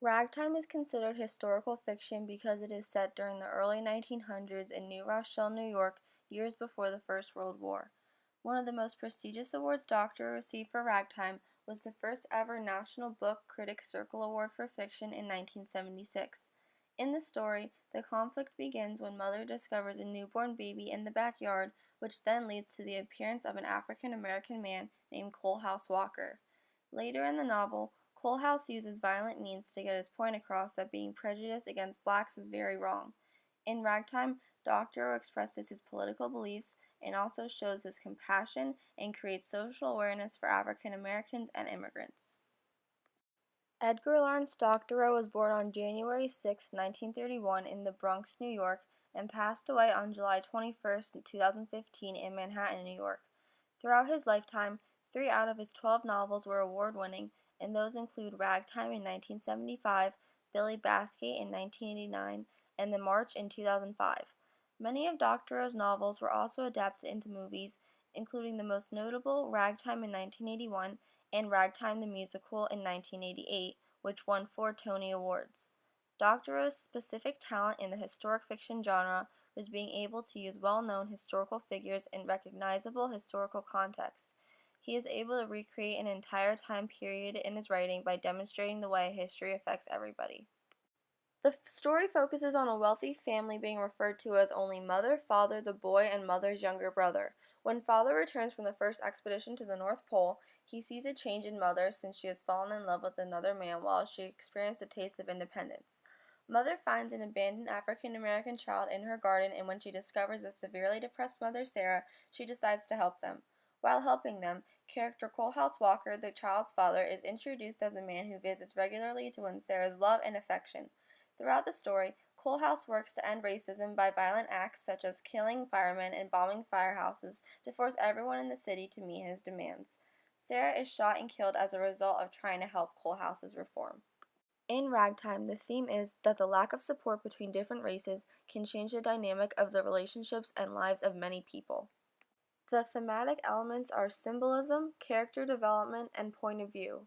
Ragtime is considered historical fiction because it is set during the early 1900s in New Rochelle, New York, years before the First World War. One of the most prestigious awards Doctorow received for Ragtime was the first ever National Book Critics Circle Award for Fiction in 1976. In the story, the conflict begins when Mother discovers a newborn baby in the backyard, which then leads to the appearance of an African American man named Coalhouse Walker. Later in the novel, Coalhouse uses violent means to get his point across that being prejudiced against blacks is very wrong. In Ragtime, Doctorow expresses his political beliefs and also shows his compassion and creates social awareness for African Americans and immigrants. Edgar Lawrence Doctorow was born on January 6, 1931 in the Bronx, New York, and passed away on July 21, 2015 in Manhattan, New York. Throughout his lifetime, 3 out of his 12 novels were award-winning, and those include Ragtime in 1975, Billy Bathgate in 1989, and The March in 2005. Many of Doctorow's novels were also adapted into movies, including the most notable Ragtime in 1981 and Ragtime the Musical in 1988, which won 4 Tony Awards. Doctorow's specific talent in the historic fiction genre was being able to use well-known historical figures in recognizable historical context. He is able to recreate an entire time period in his writing by demonstrating the way history affects everybody. The story focuses on a wealthy family being referred to as only Mother, Father, the boy, and Mother's younger brother. When Father returns from the first expedition to the North Pole, he sees a change in Mother since she has fallen in love with another man while she experienced a taste of independence. Mother finds an abandoned African American child in her garden, and when she discovers the severely depressed mother Sarah, she decides to help them. While helping them, character Coalhouse Walker, the child's father, is introduced as a man who visits regularly to win Sarah's love and affection. Throughout the story, Coalhouse works to end racism by violent acts such as killing firemen and bombing firehouses to force everyone in the city to meet his demands. Sarah is shot and killed as a result of trying to help Coalhouse's reform. In Ragtime, the theme is that the lack of support between different races can change the dynamic of the relationships and lives of many people. The thematic elements are symbolism, character development, and point of view.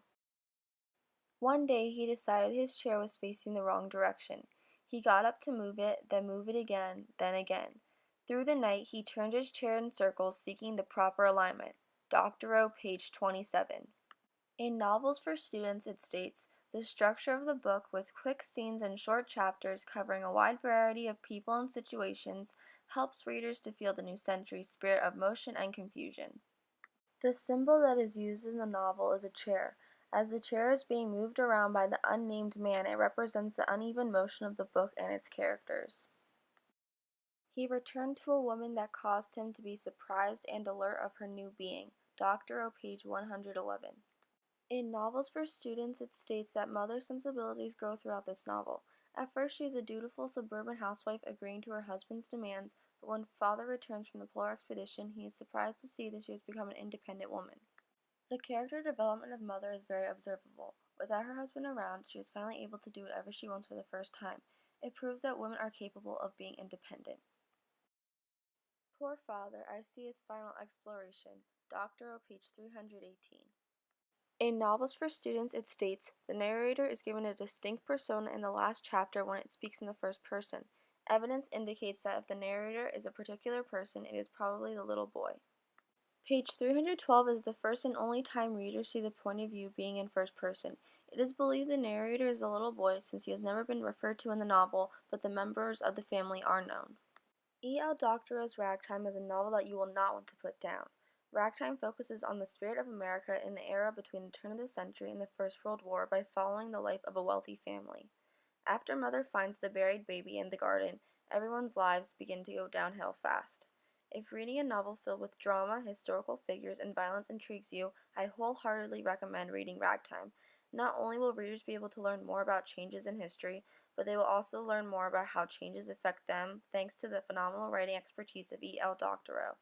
One day he decided his chair was facing the wrong direction. He got up to move it, then move it again, then again. Through the night he turned his chair in circles seeking the proper alignment. Doctorow, page 27. In Novels for Students, it states, the structure of the book, with quick scenes and short chapters covering a wide variety of people and situations, helps readers to feel the new century's spirit of motion and confusion. The symbol that is used in the novel is a chair. As the chair is being moved around by the unnamed man, it represents the uneven motion of the book and its characters. He returned to a woman that caused him to be surprised and alert of her new being. Doctorow, page 111. In Novels for Students, it states that Mother's sensibilities grow throughout this novel. At first, she is a dutiful suburban housewife agreeing to her husband's demands, but when Father returns from the polar expedition, he is surprised to see that she has become an independent woman. The character development of Mother is very observable. Without her husband around, she is finally able to do whatever she wants for the first time. It proves that women are capable of being independent. Poor Father, I see his final exploration. Doctorow, page 318. In Novels for Students, it states, the narrator is given a distinct persona in the last chapter when it speaks in the first person. Evidence indicates that if the narrator is a particular person, it is probably the little boy. Page 312 is the first and only time readers see the point of view being in first person. It is believed the narrator is a little boy since he has never been referred to in the novel, but the members of the family are known. E. L. Doctorow's Ragtime is a novel that you will not want to put down. Ragtime focuses on the spirit of America in the era between the turn of the century and the First World War by following the life of a wealthy family. After Mother finds the buried baby in the garden, everyone's lives begin to go downhill fast. If reading a novel filled with drama, historical figures, and violence intrigues you, I wholeheartedly recommend reading Ragtime. Not only will readers be able to learn more about changes in history, but they will also learn more about how changes affect them thanks to the phenomenal writing expertise of E. L. Doctorow.